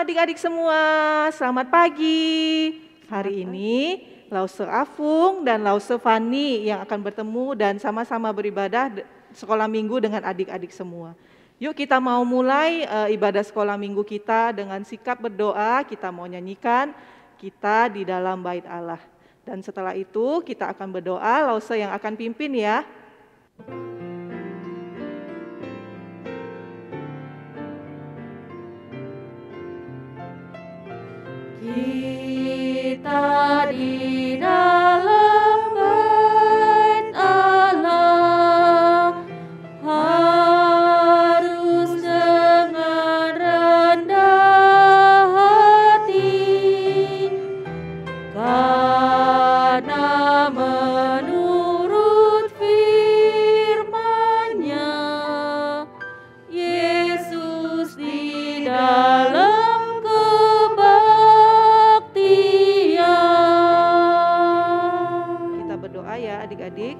adik-adik semua, selamat pagi. Hari ini Lause Afung dan Lause Fani yang akan bertemu dan sama-sama beribadah sekolah minggu dengan adik-adik semua. Yuk kita mau mulai ibadah sekolah minggu kita dengan sikap berdoa. Kita mau nyanyikan kita di dalam bait Allah. Dan setelah itu kita akan berdoa, Lause yang akan pimpin ya. Kita di dalam bait Allah harus dengan rendah hati, karena menurut firman-Nya Yesus di dalam adik-adik.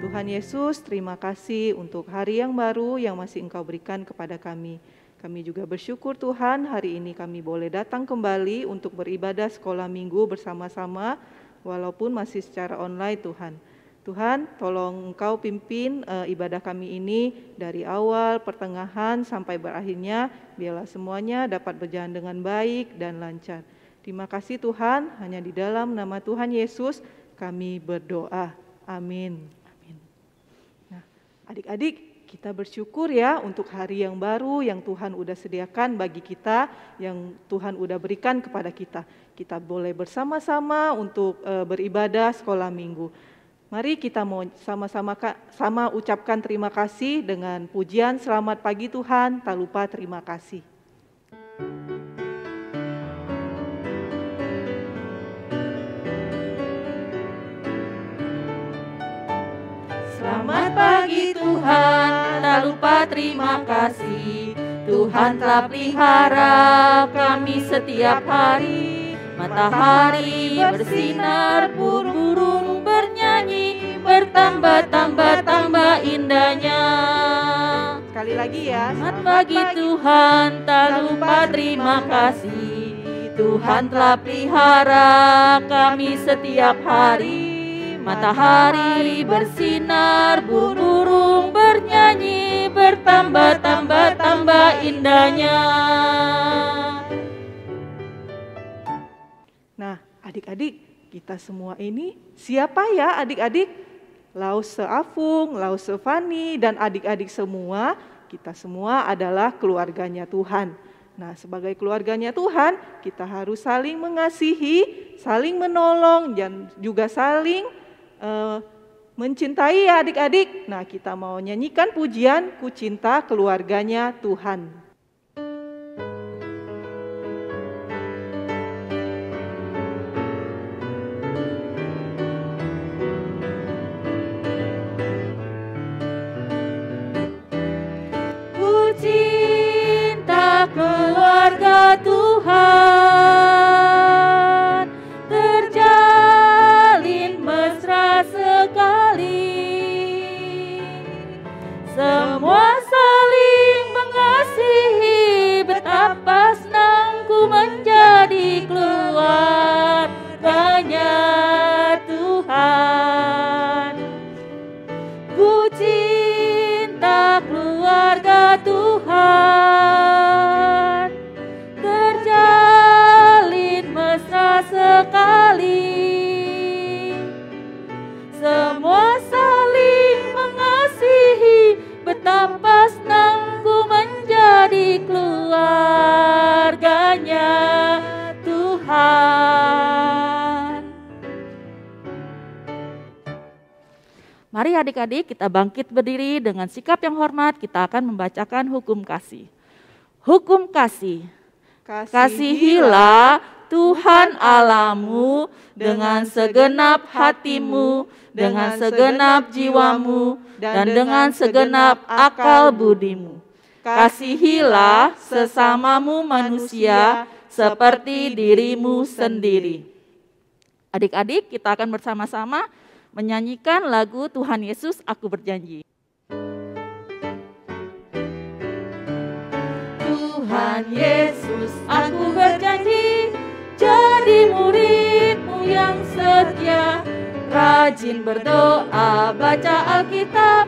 Tuhan Yesus, terima kasih untuk hari yang baru yang masih Engkau berikan kepada kami. Kami juga bersyukur Tuhan, hari ini kami boleh datang kembali untuk beribadah sekolah minggu bersama-sama, walaupun masih secara online Tuhan. Tuhan, tolong Engkau pimpin ibadah kami ini dari awal, pertengahan, sampai berakhirnya, biarlah semuanya dapat berjalan dengan baik dan lancar. Terima kasih Tuhan, hanya di dalam nama Tuhan Yesus kami berdoa. Amin. Amin. Nah, adik-adik, kita bersyukur ya untuk hari yang baru yang Tuhan udah sediakan bagi kita, yang Tuhan udah berikan kepada kita. Kita boleh bersama-sama untuk beribadah sekolah minggu. Mari kita mau sama-sama ucapkan terima kasih dengan pujian selamat pagi Tuhan, tak lupa terima kasih. Selamat pagi Tuhan, tak lupa terima kasih. Tuhan telah pelihara kami setiap hari. Matahari bersinar, burung-burung bernyanyi, bertambah-tambah indahnya. Sekali lagi ya. Selamat pagi Tuhan, tak lupa terima kasih. Tuhan telah pelihara kami setiap hari. Matahari bersinar, burung-burung bernyanyi, bertambah-tambah indahnya. Nah, adik-adik, kita semua ini siapa ya adik-adik? Lause Afung, Lause Fani, dan adik-adik semua, kita semua adalah keluarganya Tuhan. Nah, sebagai keluarganya Tuhan, kita harus saling mengasihi, saling menolong, dan juga saling mencintai ya adik-adik. Nah, kita mau nyanyikan pujian Ku Cinta Keluarganya Tuhan. Ku cinta keluarga Tuhan, terjalin mesra sekali. Semua saling mengasihi, betapa senang ku menjadi keluarganya Tuhan. Ku cinta keluarga Tuhan, terjalin mesra sekali. Semua saling mengasihi, betapa senang ku menjadi keluarganya Tuhan. Mari adik-adik kita bangkit berdiri dengan sikap yang hormat, kita akan membacakan hukum kasih. Hukum kasih. Kasihilah Tuhan Allahmu dengan segenap hatimu, dengan segenap jiwamu, dan dengan segenap akal budimu. Kasihilah sesamamu manusia seperti dirimu sendiri. Adik-adik, kita akan bersama-sama menyanyikan lagu Tuhan Yesus Aku Berjanji. Tuhan Yesus, aku rajin berdoa, baca Alkitab,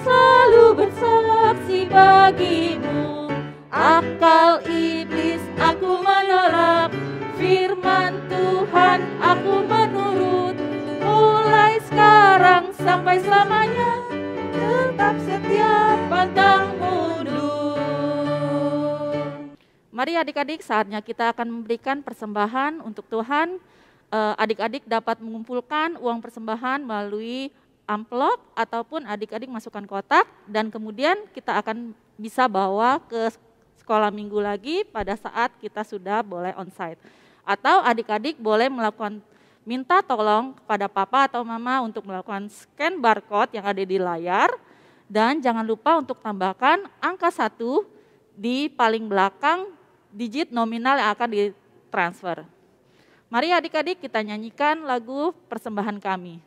selalu bersaksi bagimu. Akal iblis aku menolak, firman Tuhan aku menurut. Mulai sekarang sampai selamanya, tetap setia pantang mundur. Mari adik-adik, saatnya kita akan memberikan persembahan untuk Tuhan. Adik-adik dapat mengumpulkan uang persembahan melalui amplop ataupun adik-adik masukkan kotak, dan kemudian kita akan bisa bawa ke sekolah minggu lagi pada saat kita sudah boleh onsite. Atau adik-adik boleh melakukan minta tolong kepada papa atau mama untuk melakukan scan barcode yang ada di layar, dan jangan lupa untuk tambahkan angka 1 di paling belakang digit nominal yang akan ditransfer. Mari adik-adik kita nyanyikan lagu persembahan kami.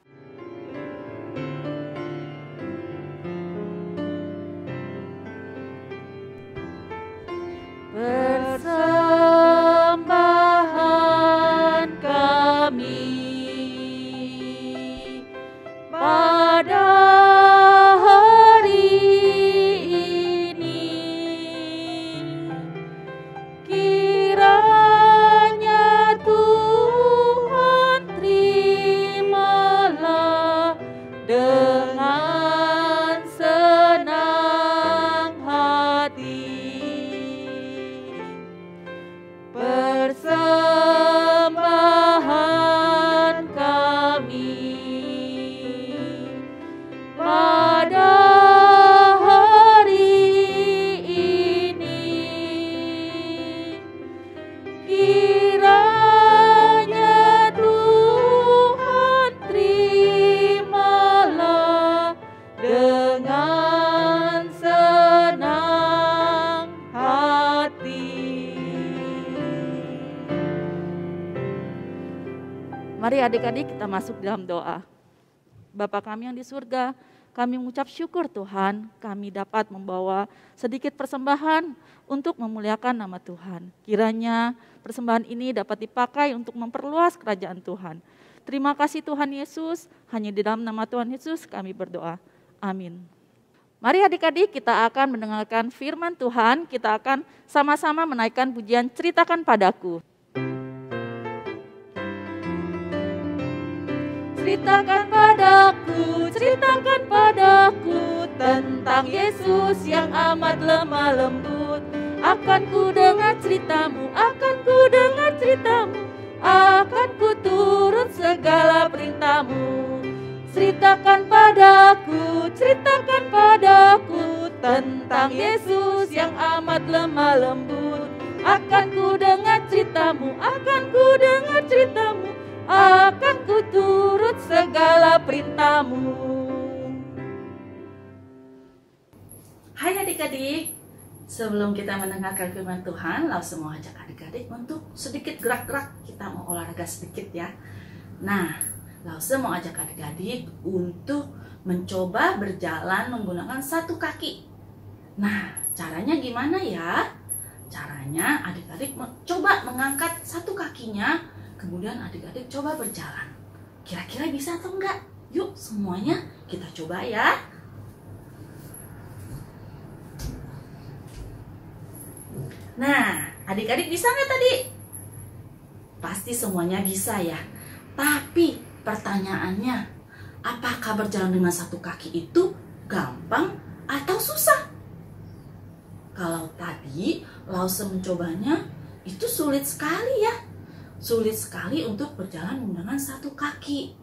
Persembahan kami pada hari ini, kiranya Tuhan terimalah dengan senang hati. Persembahan kami pada hari ini, kiranya Tuhan terimalah dengan senang hati. Mari adik-adik kita masuk dalam doa. Bapa kami yang di surga, kami mengucap syukur Tuhan, kami dapat membawa sedikit persembahan untuk memuliakan nama Tuhan. Kiranya persembahan ini dapat dipakai untuk memperluas kerajaan Tuhan. Terima kasih Tuhan Yesus, hanya di dalam nama Tuhan Yesus kami berdoa. Amin. Mari adik-adik kita akan mendengarkan firman Tuhan, kita akan sama-sama menaikkan pujian Ceritakan Padaku. Ceritakan padaku tentang Yesus yang amat lemah lembut. Akan ku dengar ceritamu, akan ku turut segala perintahmu. Ceritakan padaku tentang Yesus yang amat lemah lembut. Akan ku dengar ceritamu, akan ku turut segala perintahmu. Hai adik-adik, sebelum kita mendengarkan firman Tuhan, langsung mau ajak adik-adik untuk sedikit gerak-gerak, kita mau olahraga sedikit ya. Nah, langsung mau ajak adik-adik untuk mencoba berjalan menggunakan satu kaki. Nah, caranya gimana ya? Caranya adik-adik coba mengangkat satu kakinya, kemudian adik-adik coba berjalan. Kira-kira bisa atau enggak? Yuk semuanya kita coba ya. Nah, adik-adik bisa nggak tadi? Pasti semuanya bisa ya. Tapi pertanyaannya, apakah berjalan dengan satu kaki itu gampang atau susah? Kalau tadi Lause mencobanya, itu sulit sekali ya. Sulit sekali untuk berjalan menggunakan satu kaki.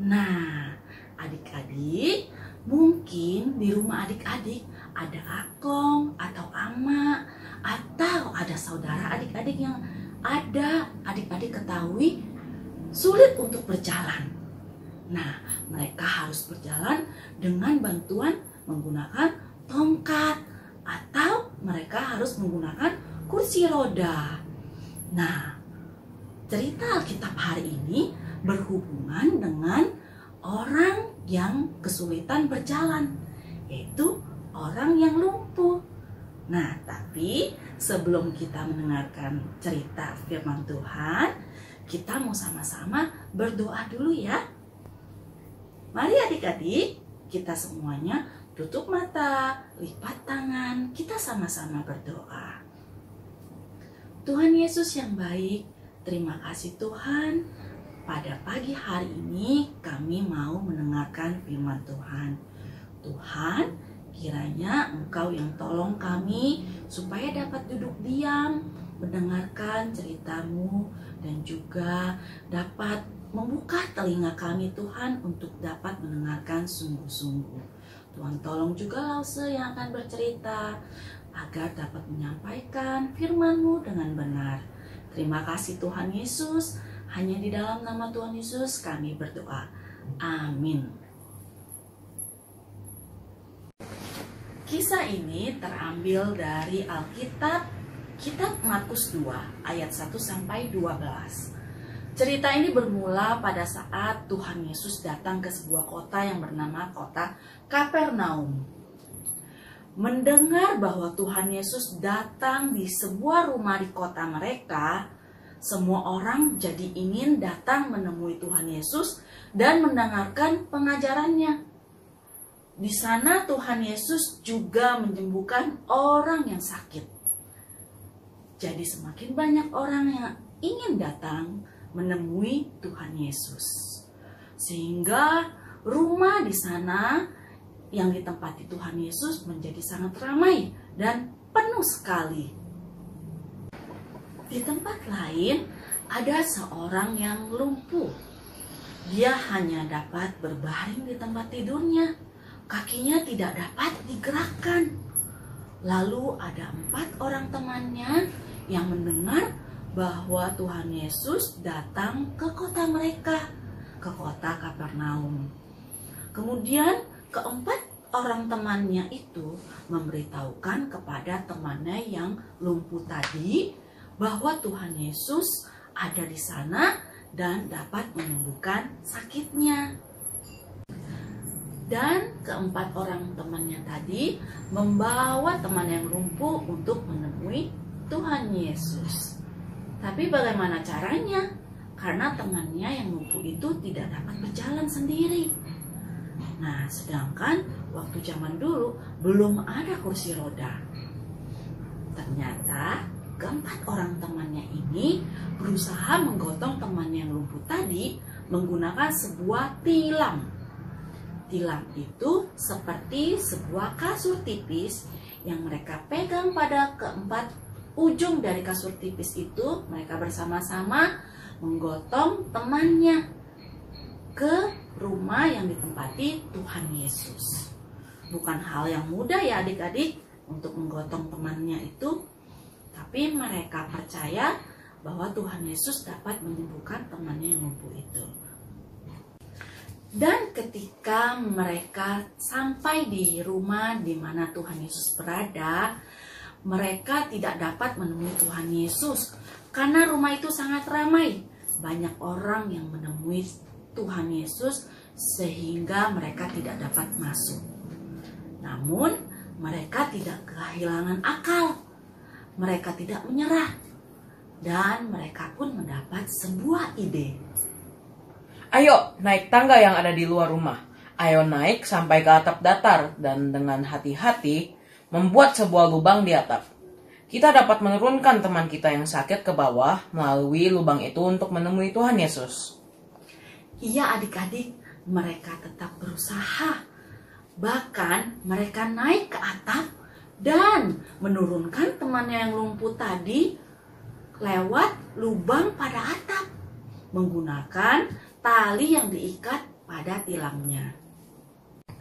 Nah, adik-adik, mungkin di rumah adik-adik ada akong atau ama, atau ada saudara adik-adik yang ada adik-adik ketahui sulit untuk berjalan. Nah, mereka harus berjalan dengan bantuan menggunakan tongkat, atau mereka harus menggunakan kursi roda. Nah, cerita Alkitab hari ini berhubungan dengan orang yang kesulitan berjalan, yaitu orang yang lumpuh. Nah, tapi sebelum kita mendengarkan cerita firman Tuhan, kita mau sama-sama berdoa dulu ya. Mari adik-adik, kita semuanya tutup mata, lipat tangan, kita sama-sama berdoa. Tuhan Yesus yang baik, terima kasih Tuhan. Pada pagi hari ini kami mau mendengarkan firman Tuhan. Tuhan, kiranya Engkau yang tolong kami supaya dapat duduk diam, mendengarkan cerita-Mu, dan juga dapat membuka telinga kami Tuhan untuk dapat mendengarkan sungguh-sungguh. Tuhan tolong juga Lause yang akan bercerita agar dapat menyampaikan firman-Mu dengan benar. Terima kasih Tuhan Yesus. Hanya di dalam nama Tuhan Yesus kami berdoa. Amin. Kisah ini terambil dari Alkitab, Kitab Markus 2, ayat 1 sampai 12. Cerita ini bermula pada saat Tuhan Yesus datang ke sebuah kota yang bernama kota Kapernaum. Mendengar bahwa Tuhan Yesus datang di sebuah rumah di kota mereka, semua orang jadi ingin datang menemui Tuhan Yesus dan mendengarkan pengajarannya. Di sana Tuhan Yesus juga menyembuhkan orang yang sakit. Jadi semakin banyak orang yang ingin datang menemui Tuhan Yesus. Sehingga rumah di sana yang ditempati Tuhan Yesus menjadi sangat ramai dan penuh sekali. Di tempat lain ada seorang yang lumpuh. Dia hanya dapat berbaring di tempat tidurnya. Kakinya tidak dapat digerakkan. Lalu ada 4 orang temannya yang mendengar bahwa Tuhan Yesus datang ke kota mereka, ke kota Kapernaum. Kemudian keempat orang temannya itu memberitahukan kepada temannya yang lumpuh tadi bahwa Tuhan Yesus ada di sana dan dapat menyembuhkan sakitnya. Dan keempat orang temannya tadi membawa teman yang lumpuh untuk menemui Tuhan Yesus. Tapi bagaimana caranya? Karena temannya yang lumpuh itu tidak dapat berjalan sendiri. Nah, sedangkan waktu zaman dulu belum ada kursi roda. Ternyata keempat orang temannya ini berusaha menggotong temannya yang lumpuh tadi menggunakan sebuah tilam. Tilam itu seperti sebuah kasur tipis yang mereka pegang pada keempat ujung dari kasur tipis itu. Mereka bersama-sama menggotong temannya ke rumah yang ditempati Tuhan Yesus. Bukan hal yang mudah ya adik-adik untuk menggotong temannya itu. Tapi mereka percaya bahwa Tuhan Yesus dapat menyembuhkan temannya yang lumpuh itu. Dan ketika mereka sampai di rumah di mana Tuhan Yesus berada, mereka tidak dapat menemui Tuhan Yesus karena rumah itu sangat ramai. Banyak orang yang menemui Tuhan Yesus sehingga mereka tidak dapat masuk. Namun mereka tidak kehilangan akal. Mereka tidak menyerah. Dan mereka pun mendapat sebuah ide. Ayo naik tangga yang ada di luar rumah. Ayo naik sampai ke atap datar dan dengan hati-hati membuat sebuah lubang di atap. Kita dapat menurunkan teman kita yang sakit ke bawah melalui lubang itu untuk menemui Tuhan Yesus. Iya adik-adik, mereka tetap berusaha. Bahkan mereka naik ke atap dan menurunkan temannya yang lumpuh tadi lewat lubang pada atap menggunakan tali yang diikat pada tilamnya.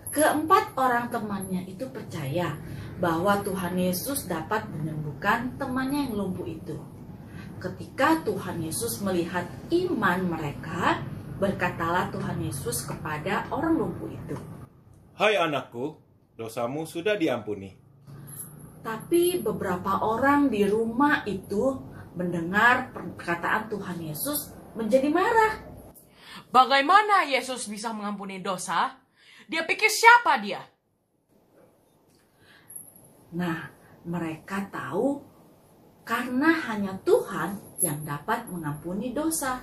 Keempat orang temannya itu percaya bahwa Tuhan Yesus dapat menyembuhkan temannya yang lumpuh itu. Ketika Tuhan Yesus melihat iman mereka, berkatalah Tuhan Yesus kepada orang lumpuh itu, "Hai anakku, dosamu sudah diampuni." Tapi beberapa orang di rumah itu mendengar perkataan Tuhan Yesus menjadi marah. Bagaimana Yesus bisa mengampuni dosa? Dia pikir siapa dia? Nah, mereka tahu karena hanya Tuhan yang dapat mengampuni dosa.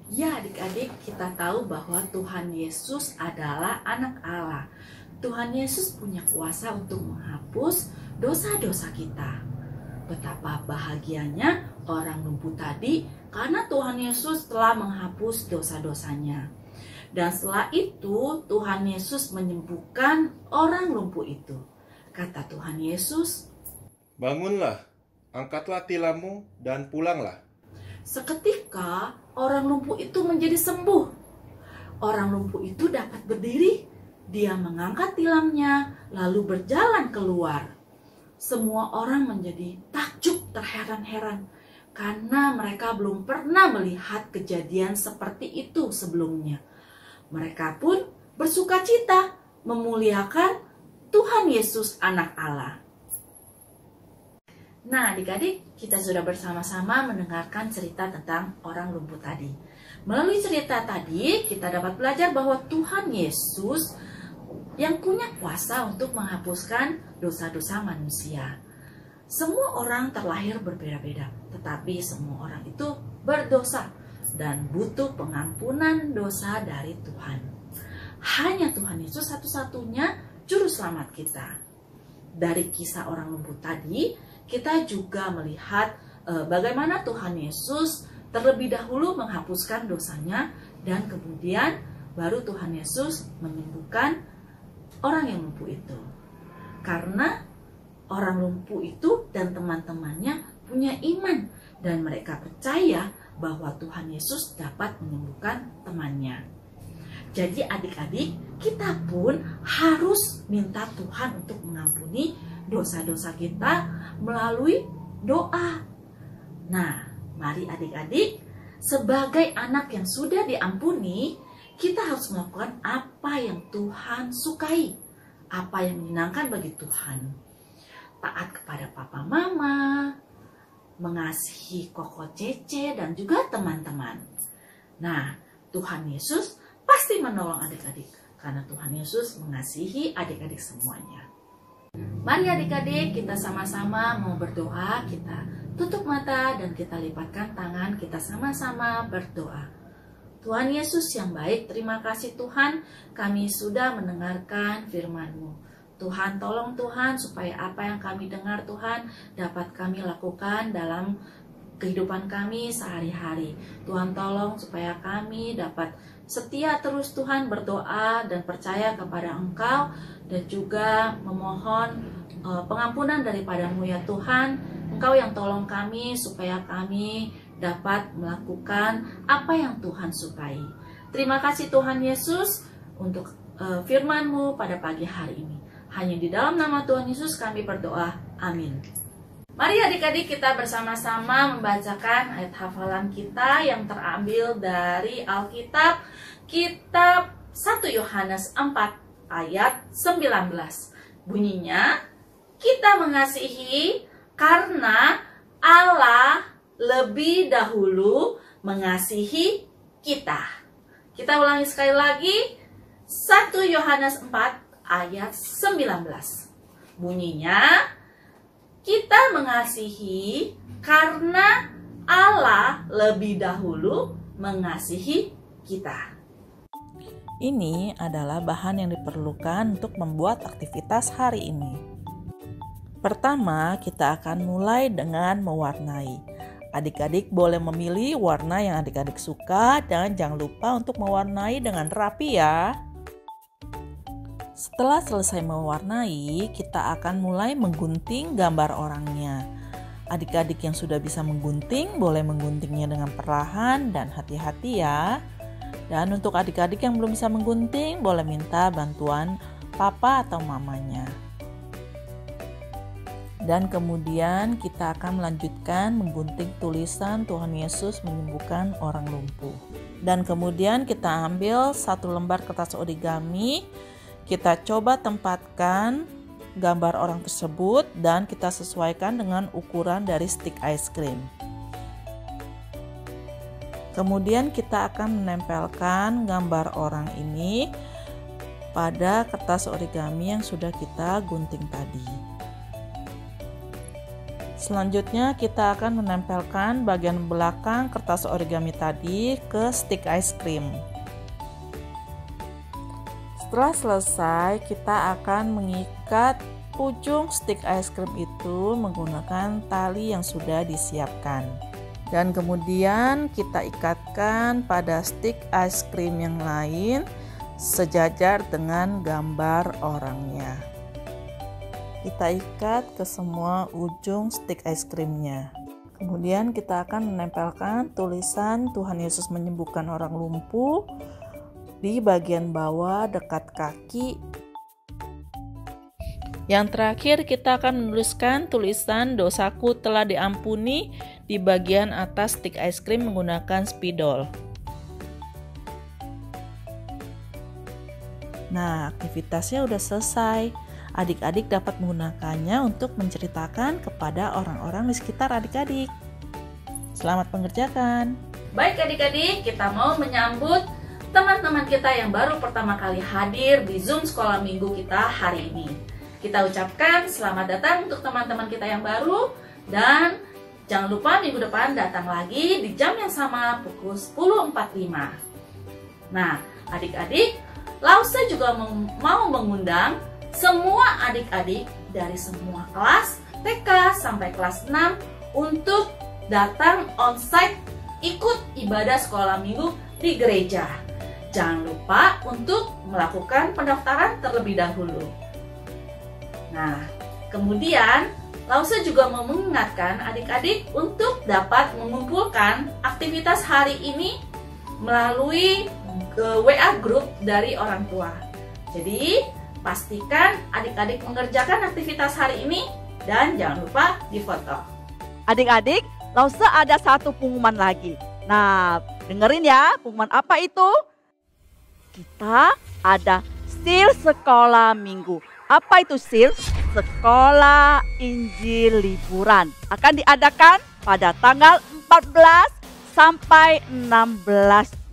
Ya adik-adik, kita tahu bahwa Tuhan Yesus adalah anak Allah. Tuhan Yesus punya kuasa untuk menghapus dosa-dosa kita. Betapa bahagianya orang lumpuh tadi karena Tuhan Yesus telah menghapus dosa-dosanya. Dan setelah itu Tuhan Yesus menyembuhkan orang lumpuh itu. Kata Tuhan Yesus, "Bangunlah, angkatlah tilammu dan pulanglah." seketika orang lumpuh itu menjadi sembuh. Orang lumpuh itu dapat berdiri. Dia mengangkat tilamnya lalu berjalan keluar. Semua orang menjadi takjub, terheran-heran karena mereka belum pernah melihat kejadian seperti itu sebelumnya. Mereka pun bersukacita memuliakan Tuhan Yesus anak Allah. Nah adik-adik, kita sudah bersama-sama mendengarkan cerita tentang orang lumpuh tadi. Melalui cerita tadi, kita dapat belajar bahwa Tuhan Yesus yang punya kuasa untuk menghapuskan dosa-dosa manusia. Semua orang terlahir berbeda-beda, tetapi semua orang itu berdosa dan butuh pengampunan dosa dari Tuhan. Hanya Tuhan Yesus satu-satunya juru selamat kita. Dari kisah orang lumpuh tadi, kita juga melihat bagaimana Tuhan Yesus terlebih dahulu menghapuskan dosanya dan kemudian baru Tuhan Yesus menyembuhkan orang yang lumpuh itu. Karena orang lumpuh itu dan teman-temannya punya iman dan mereka percaya bahwa Tuhan Yesus dapat menyembuhkan temannya. Jadi adik-adik, kita pun harus minta Tuhan untuk mengampuni dosa-dosa kita melalui doa. Nah, mari adik-adik, sebagai anak yang sudah diampuni, kita harus melakukan apa yang Tuhan sukai, apa yang menyenangkan bagi Tuhan. Taat kepada papa mama, mengasihi koko Cece dan juga teman-teman. Nah, Tuhan Yesus pasti menolong adik-adik karena Tuhan Yesus mengasihi adik-adik semuanya. Mari adik-adik, kita sama-sama mau berdoa. Kita tutup mata dan kita lipatkan tangan. Kita sama-sama berdoa. Tuhan Yesus yang baik, terima kasih Tuhan, kami sudah mendengarkan firman-Mu. Tuhan, tolong Tuhan supaya apa yang kami dengar Tuhan dapat kami lakukan dalam kehidupan kami sehari-hari. Tuhan, tolong supaya kami dapat setia terus Tuhan berdoa dan percaya kepada Engkau dan juga memohon pengampunan daripada-Mu ya Tuhan. Engkau yang tolong kami supaya kami dapat melakukan apa yang Tuhan sukai. Terima kasih Tuhan Yesus untuk firman-Mu pada pagi hari ini. Hanya di dalam nama Tuhan Yesus kami berdoa. Amin. Mari adik-adik kita bersama-sama membacakan ayat hafalan kita yang terambil dari Alkitab, kitab 1 Yohanes 4 ayat 19. Bunyinya, kita mengasihi karena Allah lebih dahulu mengasihi kita. Kita ulangi sekali lagi, 1 Yohanes 4 ayat 19. Bunyinya, kita mengasihi karena Allah lebih dahulu mengasihi kita. Ini adalah bahan yang diperlukan untuk membuat aktivitas hari ini. Pertama, kita akan mulai dengan mewarnai. Adik-adik boleh memilih warna yang adik-adik suka dan jangan lupa untuk mewarnai dengan rapi ya. Setelah selesai mewarnai, kita akan mulai menggunting gambar orangnya. Adik-adik yang sudah bisa menggunting, boleh mengguntingnya dengan perlahan dan hati-hati ya. Dan untuk adik-adik yang belum bisa menggunting, boleh minta bantuan papa atau mamanya. Dan kemudian kita akan melanjutkan menggunting tulisan Tuhan Yesus menyembuhkan orang lumpuh. Dan kemudian kita ambil satu lembar kertas origami. Kita coba tempatkan gambar orang tersebut dan kita sesuaikan dengan ukuran dari stik ice cream. Kemudian kita akan menempelkan gambar orang ini pada kertas origami yang sudah kita gunting tadi. Selanjutnya kita akan menempelkan bagian belakang kertas origami tadi ke stick ice cream. Setelah selesai, kita akan mengikat ujung stick ice cream itu menggunakan tali yang sudah disiapkan. Dan kemudian kita ikatkan pada stick ice cream yang lain sejajar dengan gambar orangnya. Kita ikat ke semua ujung stick ice creamnya. Kemudian kita akan menempelkan tulisan Tuhan Yesus menyembuhkan orang lumpuh di bagian bawah dekat kaki. Yang terakhir kita akan menuliskan tulisan dosaku telah diampuni di bagian atas stick ice cream menggunakan spidol. Nah, aktivitasnya udah selesai. Adik-adik dapat menggunakannya untuk menceritakan kepada orang-orang di sekitar adik-adik. Selamat mengerjakan. Baik adik-adik, kita mau menyambut teman-teman kita yang baru pertama kali hadir di Zoom Sekolah Minggu kita hari ini. Kita ucapkan selamat datang untuk teman-teman kita yang baru, dan jangan lupa minggu depan datang lagi di jam yang sama pukul 10.45. Nah, adik-adik, Lause juga mau mengundang semua adik-adik dari semua kelas TK sampai kelas 6 untuk datang onsite ikut ibadah sekolah minggu di gereja. Jangan lupa untuk melakukan pendaftaran terlebih dahulu. Nah, kemudian Lause juga mau mengingatkan adik-adik untuk dapat mengumpulkan aktivitas hari ini melalui WA group dari orang tua. Jadi, pastikan adik-adik mengerjakan aktivitas hari ini dan jangan lupa difoto. Adik-adik, Lause ada satu pengumuman lagi. Nah, dengerin ya, pengumuman apa itu? Kita ada SIL Sekolah Minggu. Apa itu SIL? Sekolah Injil Liburan. Akan diadakan pada tanggal 14 sampai 16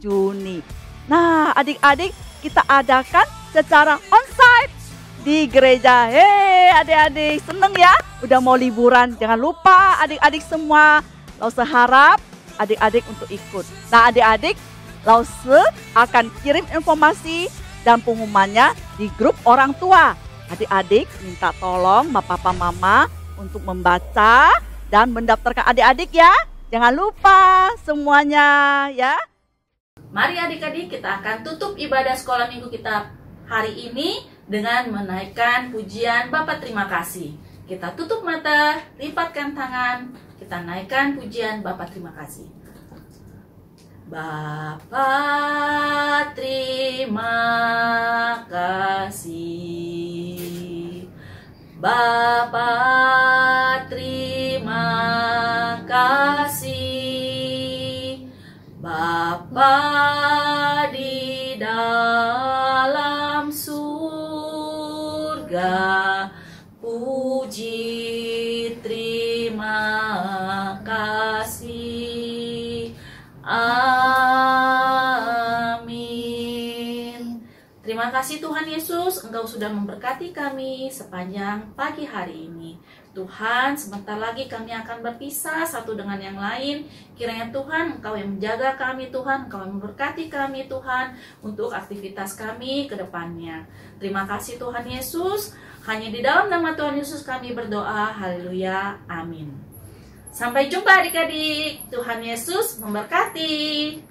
Juni. Nah, adik-adik, kita adakan secara onsite di gereja. Hei adik-adik, seneng ya? Udah mau liburan, jangan lupa adik-adik semua. Lause harap adik-adik untuk ikut. Nah adik-adik, Lause akan kirim informasi dan pengumumannya di grup orang tua. Adik-adik minta tolong papa mama untuk membaca dan mendaftarkan adik-adik ya. Jangan lupa semuanya ya. Mari adik-adik, kita akan tutup ibadah sekolah minggu kita hari ini dengan menaikkan pujian Bapa terima kasih. Kita tutup mata, lipatkan tangan, kita naikkan pujian Bapa terima kasih. Bapa terima kasih. Bapa terima kasih. Bapa di dalam surga, puji terima kasih. Amin. Terima kasih Tuhan Yesus, Engkau sudah memberkati kami sepanjang pagi hari ini. Tuhan, sebentar lagi kami akan berpisah satu dengan yang lain. Kiranya Tuhan, Engkau yang menjaga kami Tuhan, Engkau yang memberkati kami Tuhan untuk aktivitas kami ke depannya. Terima kasih Tuhan Yesus. Hanya di dalam nama Tuhan Yesus kami berdoa. Haleluya. Amin. Sampai jumpa adik-adik. Tuhan Yesus memberkati.